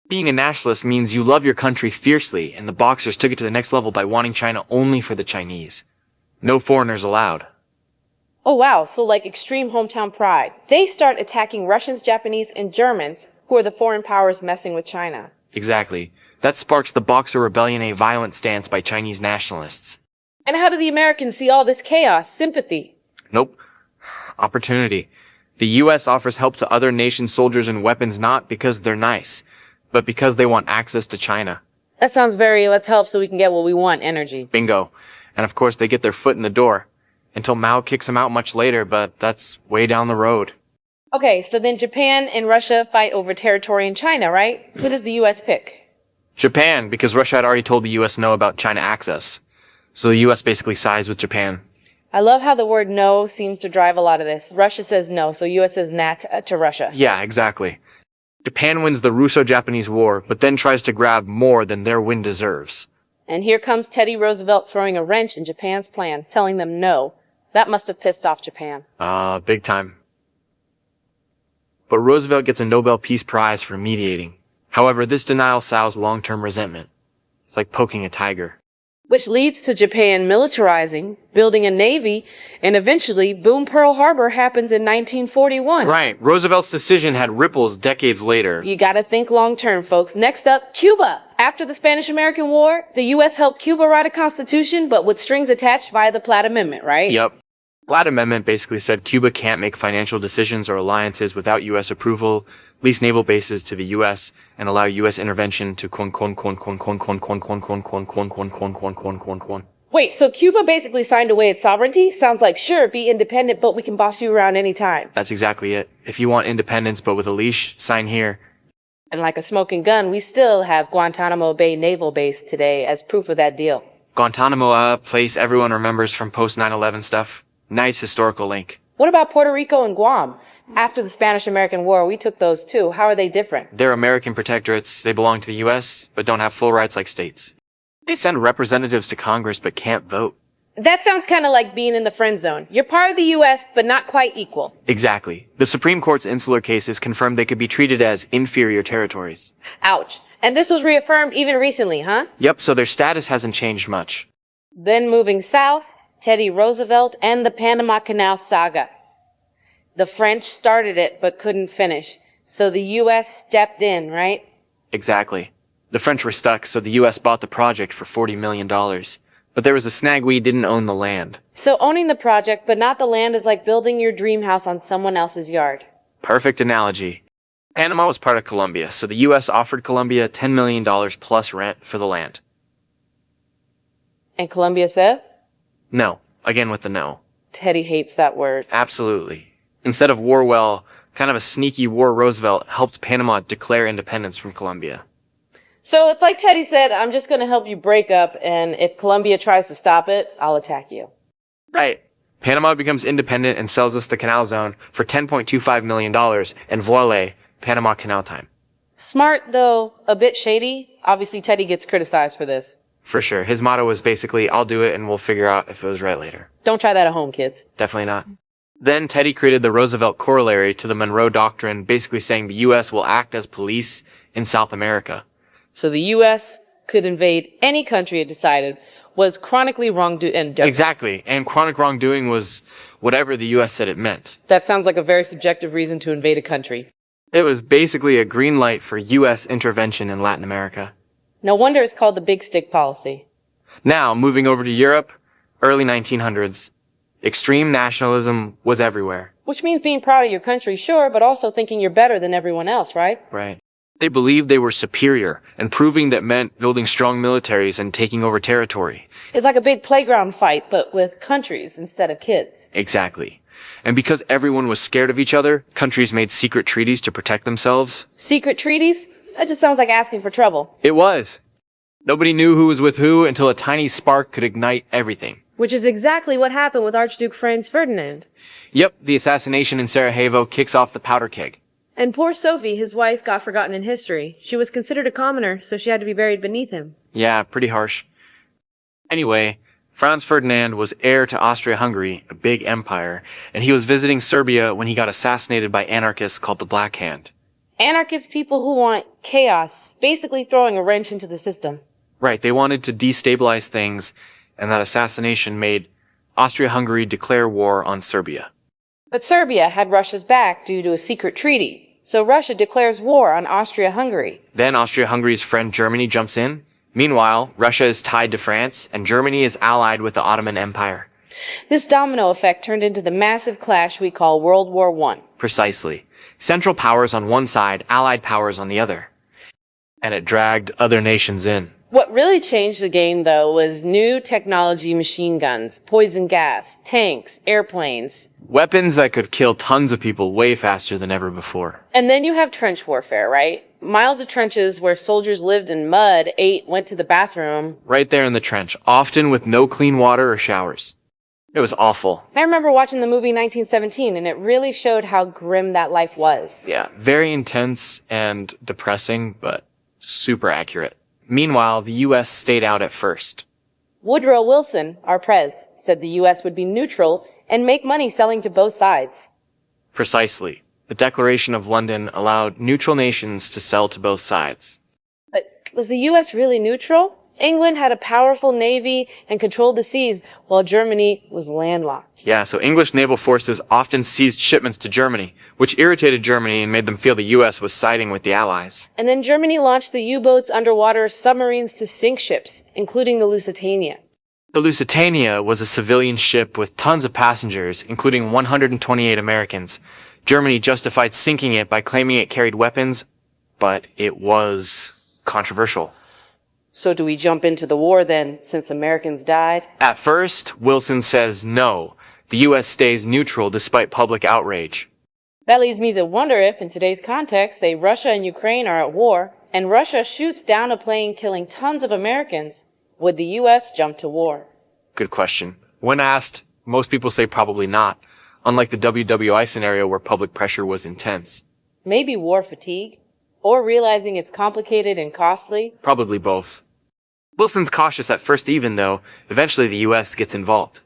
Being a nationalist means you love your country fiercely, and the Boxers took it to the next level by wanting China only for the Chinese. No foreigners allowed. Oh wow, so like extreme hometown pride. They start attacking Russians, Japanese, and Germans, who are the foreign powers messing with China. Exactly. That sparks the Boxer Rebellion, a violent stance by Chinese nationalists. And how do the Americans see all this chaos? Sympathy. Nope. Opportunity. The US offers help to other nations' soldiers and weapons not because they're nice, but because they want access to China. That sounds very, let's help so we can get what we want energy. Bingo. And of course they get their foot in the door. Until Mao kicks them out much later, but that's way down the road. Okay, so then Japan and Russia fight over territory in China, right? Who does the US pick? Japan, because Russia had already told the US no about China access. So the US basically sides with Japan. I love how the word no seems to drive a lot of this. Russia says no, so US says nah to Russia. Yeah, exactly. Japan wins the Russo-Japanese War, but then tries to grab more than their win deserves. And here comes Teddy Roosevelt throwing a wrench in Japan's plan, telling them no. That must have pissed off Japan. Big time. But Roosevelt gets a Nobel Peace Prize for mediating. However, this denial sows long-term resentment. It's like poking a tiger. Which leads to Japan militarizing, building a navy, and eventually, boom, Pearl Harbor happens in 1941. Right. Roosevelt's decision had ripples decades later. You gotta think long-term, folks. Next up, Cuba. After the Spanish-American War, the U.S. helped Cuba write a constitution, but with strings attached via the Platt Amendment, right? Yep. Platt Amendment basically said Cuba can't make financial decisions or alliances without U.S. approval, lease naval bases to the U.S., and allow U.S. intervention to Wait, so Cuba basically signed away its sovereignty? Sounds like, sure, be independent, but we can boss you around anytime. That's exactly it. If you want independence but with a leash, sign here. And like a smoking gun, we still have Guantanamo Bay Naval Base today as proof of that deal. Guantanamo, a place everyone remembers from post 9/11 stuff. Nice historical link. What about Puerto Rico and Guam? After the Spanish-American War, we took those too. How are they different? They're American protectorates. They belong to the U.S., but don't have full rights like states. They send representatives to Congress but can't vote. That sounds kind of like being in the friend zone. You're part of the U.S., but not quite equal. Exactly. The Supreme Court's insular cases confirmed they could be treated as inferior territories. Ouch. And this was reaffirmed even recently, huh? Yep, so their status hasn't changed much. Then moving south, Teddy Roosevelt and the Panama Canal saga. The French started it but couldn't finish, so the U.S. stepped in, right? Exactly. The French were stuck, so the U.S. bought the project for $40 million. But there was a snag: we didn't own the land. So owning the project but not the land is like building your dream house on someone else's yard. Perfect analogy. Panama was part of Colombia, so the U.S. offered Colombia $10 million plus rent for the land. And Colombia said? No. Again with the no. Teddy hates that word. Absolutely. Instead of war, well, kind of a sneaky war, Roosevelt helped Panama declare independence from Colombia. So it's like Teddy said, I'm just going to help you break up, and if Colombia tries to stop it, I'll attack you. Right. Panama becomes independent and sells us the canal zone for $10.25 million, and voila, Panama Canal time. Smart, though a bit shady. Obviously, Teddy gets criticized for this. For sure. His motto was basically, I'll do it and we'll figure out if it was right later. Don't try that at home, kids. Definitely not. Then Teddy created the Roosevelt corollary to the Monroe Doctrine, basically saying the U.S. will act as police in South America. So the U.S. could invade any country it decided was chronically wrongdoing. Exactly. And chronic wrongdoing was whatever the U.S. said it meant. That sounds like a very subjective reason to invade a country. It was basically a green light for U.S. intervention in Latin America. No wonder it's called the Big Stick Policy. Now, moving over to Europe, early 1900s. Extreme nationalism was everywhere. Which means being proud of your country, sure, but also thinking you're better than everyone else, right? Right. They believed they were superior, and proving that meant building strong militaries and taking over territory. It's like a big playground fight, but with countries instead of kids. Exactly. And because everyone was scared of each other, countries made secret treaties to protect themselves. Secret treaties? That just sounds like asking for trouble. It was. Nobody knew who was with who until a tiny spark could ignite everything. Which is exactly what happened with Archduke Franz Ferdinand. Yep, the assassination in Sarajevo kicks off the powder keg. And poor Sophie, his wife, got forgotten in history. She was considered a commoner, so she had to be buried beneath him. Yeah, pretty harsh. Anyway, Franz Ferdinand was heir to Austria-Hungary, a big empire, and he was visiting Serbia when he got assassinated by anarchists called the Black Hand. Anarchist people who want chaos, basically throwing a wrench into the system. Right, they wanted to destabilize things, and that assassination made Austria-Hungary declare war on Serbia. But Serbia had Russia's back due to a secret treaty, so Russia declares war on Austria-Hungary. Then Austria-Hungary's friend Germany jumps in. Meanwhile, Russia is tied to France, and Germany is allied with the Ottoman Empire. This domino effect turned into the massive clash we call World War I. Precisely. Central powers on one side, allied powers on the other. And it dragged other nations in. What really changed the game, though, was new technology machine guns, poison gas, tanks, airplanes. Weapons that could kill tons of people way faster than ever before. And then you have trench warfare, right? Miles of trenches where soldiers lived in mud, ate, went to the bathroom. Right there in the trench, often with no clean water or showers. It was awful. I remember watching the movie 1917, and it really showed how grim that life was. Yeah, very intense and depressing, but super accurate. Meanwhile, the U.S. stayed out at first. Woodrow Wilson, our prez, said the U.S. would be neutral and make money selling to both sides. Precisely. The Declaration of London allowed neutral nations to sell to both sides. But was the U.S. really neutral? England had a powerful navy and controlled the seas, while Germany was landlocked. Yeah, so English naval forces often seized shipments to Germany, which irritated Germany and made them feel the U.S. was siding with the Allies. And then Germany launched the U-boats, underwater submarines to sink ships, including the Lusitania. The Lusitania was a civilian ship with tons of passengers, including 128 Americans. Germany justified sinking it by claiming it carried weapons, but it was controversial. So do we jump into the war then, since Americans died? At first, Wilson says no. The U.S. stays neutral despite public outrage. That leads me to wonder if, in today's context, say Russia and Ukraine are at war, and Russia shoots down a plane killing tons of Americans, would the U.S. jump to war? Good question. When asked, most people say probably not, unlike the WWI scenario where public pressure was intense. Maybe war fatigue? Or realizing it's complicated and costly? Probably both. Wilson's cautious at first even, though. Eventually the U.S. gets involved.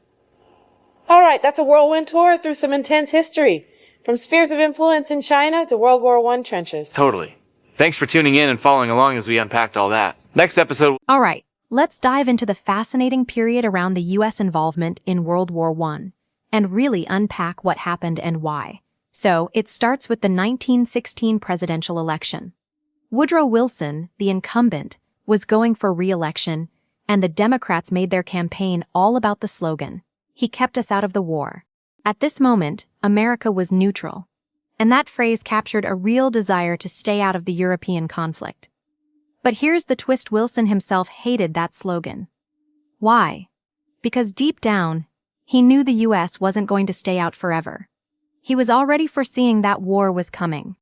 All right, that's a whirlwind tour through some intense history. From spheres of influence in China to World War I trenches. Totally. Thanks for tuning in and following along as we unpacked all that. Next episode... All right, let's dive into the fascinating period around the U.S. involvement in World War I and really unpack what happened and why. So, it starts with the 1916 presidential election. Woodrow Wilson, the incumbent, was going for re-election, and the Democrats made their campaign all about the slogan, "He kept us out of the war." At this moment, America was neutral, and that phrase captured a real desire to stay out of the European conflict. But here's the twist: Wilson himself hated that slogan. Why? Because deep down, he knew the U.S. wasn't going to stay out forever. He was already foreseeing that war was coming.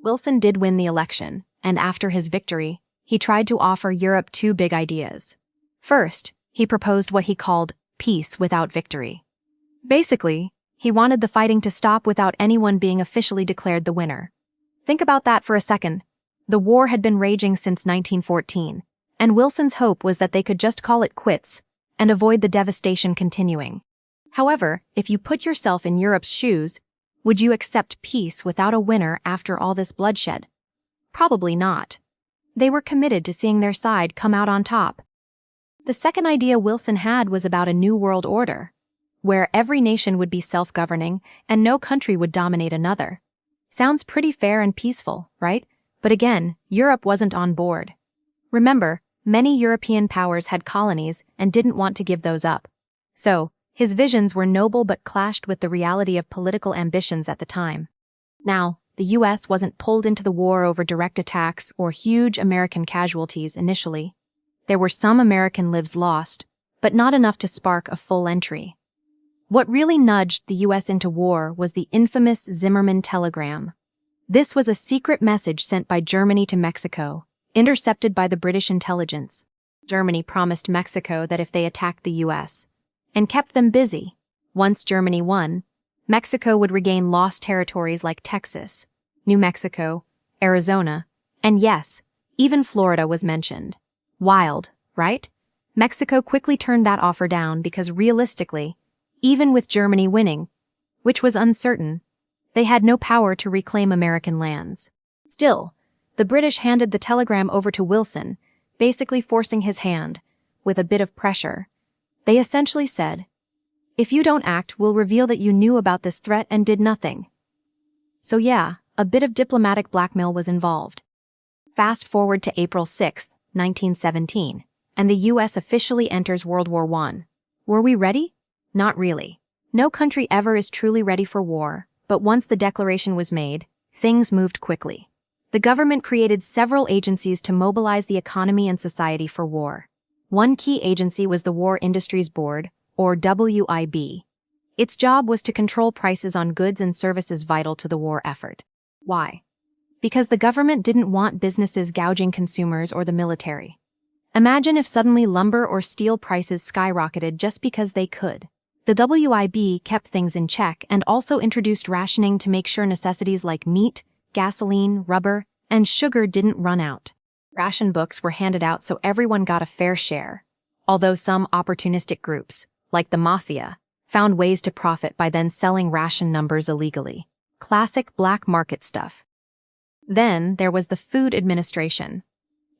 Wilson did win the election, and after his victory, he tried to offer Europe two big ideas. First, he proposed what he called peace without victory. Basically, he wanted the fighting to stop without anyone being officially declared the winner. Think about that for a second. The war had been raging since 1914, and Wilson's hope was that they could just call it quits and avoid the devastation continuing. However, if you put yourself in Europe's shoes, would you accept peace without a winner after all this bloodshed? Probably not. They were committed to seeing their side come out on top. The second idea Wilson had was about a new world order, where every nation would be self-governing and no country would dominate another. Sounds pretty fair and peaceful, right? But again, Europe wasn't on board. Remember, many European powers had colonies and didn't want to give those up. So, his visions were noble but clashed with the reality of political ambitions at the time. Now, the US wasn't pulled into the war over direct attacks or huge American casualties initially. There were some American lives lost, but not enough to spark a full entry. What really nudged the US into war was the infamous Zimmermann telegram. This was a secret message sent by Germany to Mexico, intercepted by the British intelligence. Germany promised Mexico that if they attacked the US, and kept them busy, once Germany won, Mexico would regain lost territories like Texas, New Mexico, Arizona, and yes, even Florida was mentioned. Wild, right? Mexico quickly turned that offer down because realistically, even with Germany winning, which was uncertain, they had no power to reclaim American lands. Still, the British handed the telegram over to Wilson, basically forcing his hand, with a bit of pressure. They essentially said, "If you don't act, we'll reveal that you knew about this threat and did nothing." So yeah, a bit of diplomatic blackmail was involved. Fast forward to April 6, 1917, and the US officially enters World War I. Were we ready? Not really. No country ever is truly ready for war, but once the declaration was made, things moved quickly. The government created several agencies to mobilize the economy and society for war. One key agency was the War Industries Board, or WIB. Its job was to control prices on goods and services vital to the war effort. Why? Because the government didn't want businesses gouging consumers or the military. Imagine if suddenly lumber or steel prices skyrocketed just because they could. The WIB kept things in check and also introduced rationing to make sure necessities like meat, gasoline, rubber, and sugar didn't run out. Ration books were handed out so everyone got a fair share, although some opportunistic groups, like the mafia, found ways to profit by then selling ration numbers illegally. Classic black market stuff. Then there was the Food Administration.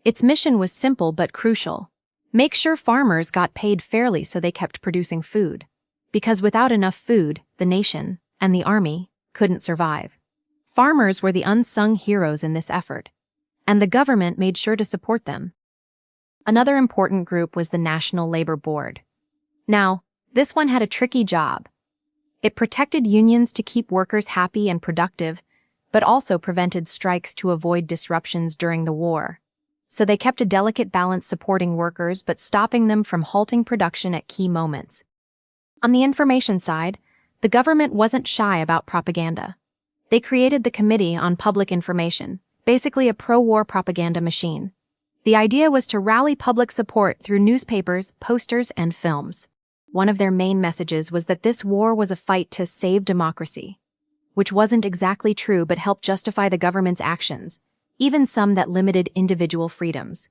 Its mission was simple but crucial. Make sure farmers got paid fairly so they kept producing food. Because without enough food, the nation, and the army, couldn't survive. Farmers were the unsung heroes in this effort, and the government made sure to support them. Another important group was the National Labor Board. Now, this one had a tricky job. It protected unions to keep workers happy and productive, but also prevented strikes to avoid disruptions during the war. So they kept a delicate balance supporting workers but stopping them from halting production at key moments. On the information side, the government wasn't shy about propaganda. They created the Committee on Public Information, basically a pro-war propaganda machine. The idea was to rally public support through newspapers, posters, and films. One of their main messages was that this war was a fight to save democracy, which wasn't exactly true but helped justify the government's actions, even some that limited individual freedoms.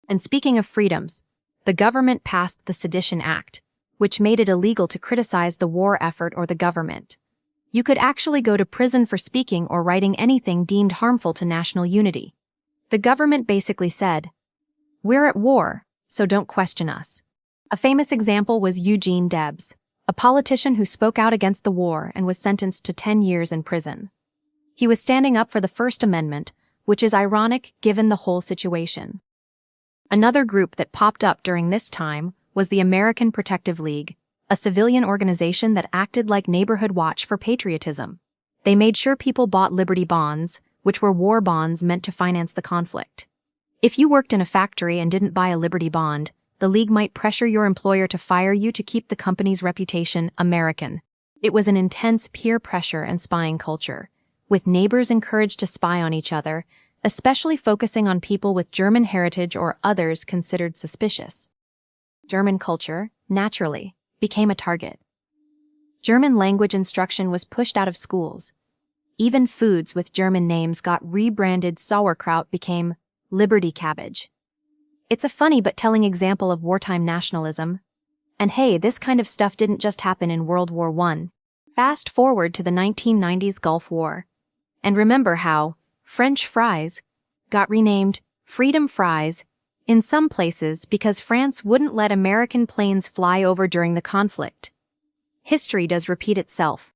And speaking of freedoms, the government passed the Sedition Act, which made it illegal to criticize the war effort or the government. You could actually go to prison for speaking or writing anything deemed harmful to national unity. The government basically said, "We're at war, so don't question us." A famous example was Eugene Debs, a politician who spoke out against the war and was sentenced to 10 years in prison. He was standing up for the First Amendment, which is ironic given the whole situation. Another group that popped up during this time was the American Protective League, a civilian organization that acted like Neighborhood Watch for patriotism. They made sure people bought Liberty bonds, which were war bonds meant to finance the conflict. If you worked in a factory and didn't buy a Liberty bond, the League might pressure your employer to fire you to keep the company's reputation American. It was an intense peer pressure and spying culture, with neighbors encouraged to spy on each other, especially focusing on people with German heritage or others considered suspicious. German culture, naturally, became a target. German language instruction was pushed out of schools. Even foods with German names got rebranded. Sauerkraut became Liberty cabbage. It's a funny but telling example of wartime nationalism. And hey, this kind of stuff didn't just happen in World War I. Fast forward to the 1990s Gulf War. And remember how French fries got renamed Freedom Fries in some places because France wouldn't let American planes fly over during the conflict. History does repeat itself.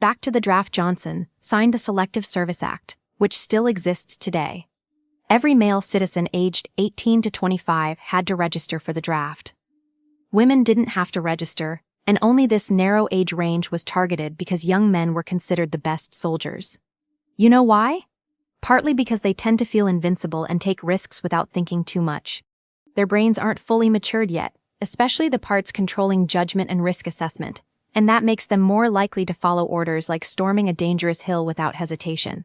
Back to the draft. Johnson signed the Selective Service Act, which still exists today. Every male citizen aged 18 to 25 had to register for the draft. Women didn't have to register, and only this narrow age range was targeted because young men were considered the best soldiers. You know why? Partly because they tend to feel invincible and take risks without thinking too much. Their brains aren't fully matured yet, especially the parts controlling judgment and risk assessment, and that makes them more likely to follow orders like storming a dangerous hill without hesitation.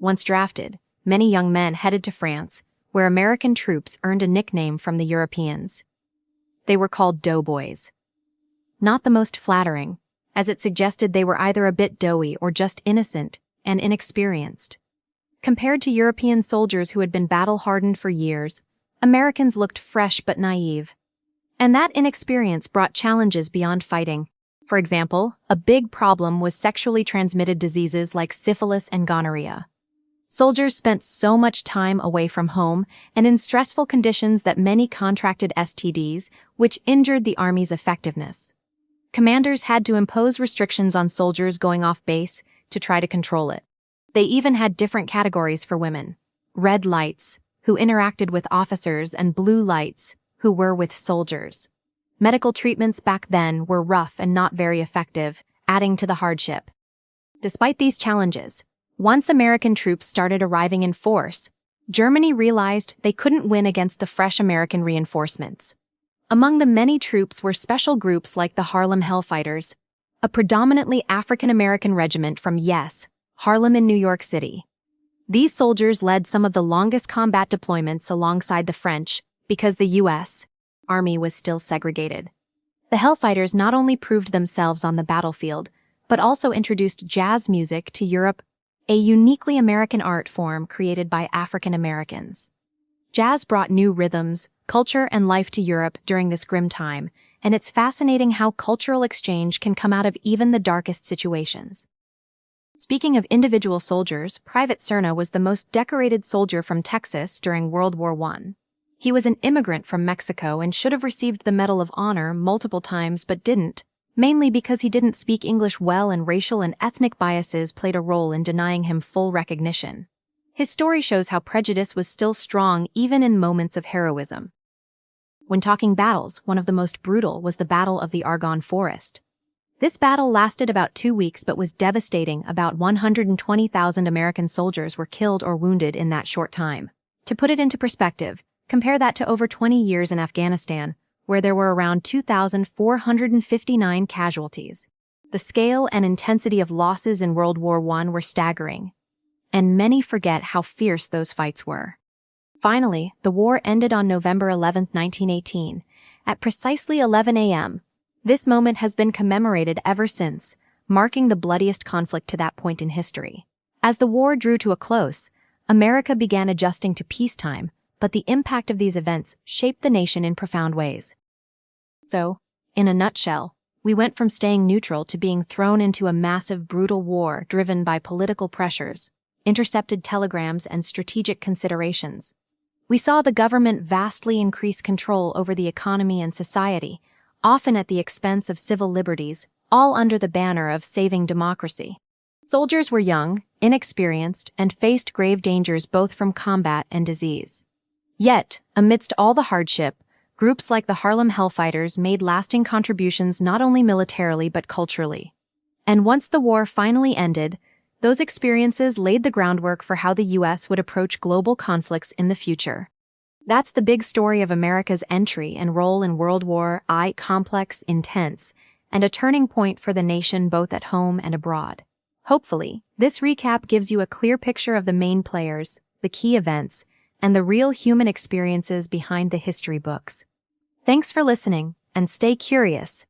Once drafted, many young men headed to France, where American troops earned a nickname from the Europeans. They were called doughboys. Not the most flattering, as it suggested they were either a bit doughy or just innocent and inexperienced. Compared to European soldiers who had been battle-hardened for years, Americans looked fresh but naive. And that inexperience brought challenges beyond fighting. For example, a big problem was sexually transmitted diseases like syphilis and gonorrhea. Soldiers spent so much time away from home and in stressful conditions that many contracted STDs, which injured the Army's effectiveness. Commanders had to impose restrictions on soldiers going off base to try to control it. They even had different categories for women: red lights, who interacted with officers, and blue lights, who were with soldiers. Medical treatments back then were rough and not very effective, adding to the hardship. Despite these challenges, once American troops started arriving in force, Germany realized they couldn't win against the fresh American reinforcements. Among the many troops were special groups like the Harlem Hellfighters, a predominantly African-American regiment from Harlem in New York City. These soldiers led some of the longest combat deployments alongside the French because the U.S. Army was still segregated. The Hellfighters not only proved themselves on the battlefield, but also introduced jazz music to Europe, a uniquely American art form created by African Americans. Jazz brought new rhythms, culture, and life to Europe during this grim time, and it's fascinating how cultural exchange can come out of even the darkest situations. Speaking of individual soldiers, Private Cerna was the most decorated soldier from Texas during World War I. He was an immigrant from Mexico and should have received the Medal of Honor multiple times but didn't, mainly because he didn't speak English well and racial and ethnic biases played a role in denying him full recognition. His story shows how prejudice was still strong even in moments of heroism. When talking battles, one of the most brutal was the Battle of the Argonne Forest. This battle lasted about 2 weeks but was devastating. About 120,000 American soldiers were killed or wounded in that short time. To put it into perspective, compare that to over 20 years in Afghanistan, where there were around 2,459 casualties. The scale and intensity of losses in World War I were staggering, and many forget how fierce those fights were. Finally, the war ended on November 11, 1918, at precisely 11 a.m. This moment has been commemorated ever since, marking the bloodiest conflict to that point in history. As the war drew to a close, America began adjusting to peacetime, but the impact of these events shaped the nation in profound ways. So, in a nutshell, we went from staying neutral to being thrown into a massive, brutal war driven by political pressures, intercepted telegrams, and strategic considerations. We saw the government vastly increase control over the economy and society, often at the expense of civil liberties, all under the banner of saving democracy. Soldiers were young, inexperienced, and faced grave dangers both from combat and disease. Yet, amidst all the hardship, groups like the Harlem Hellfighters made lasting contributions not only militarily but culturally. And once the war finally ended, those experiences laid the groundwork for how the U.S. would approach global conflicts in the future. That's the big story of America's entry and role in World War I, complex, intense, and a turning point for the nation both at home and abroad. Hopefully, this recap gives you a clear picture of the main players, the key events, and the real human experiences behind the history books. Thanks for listening, and stay curious.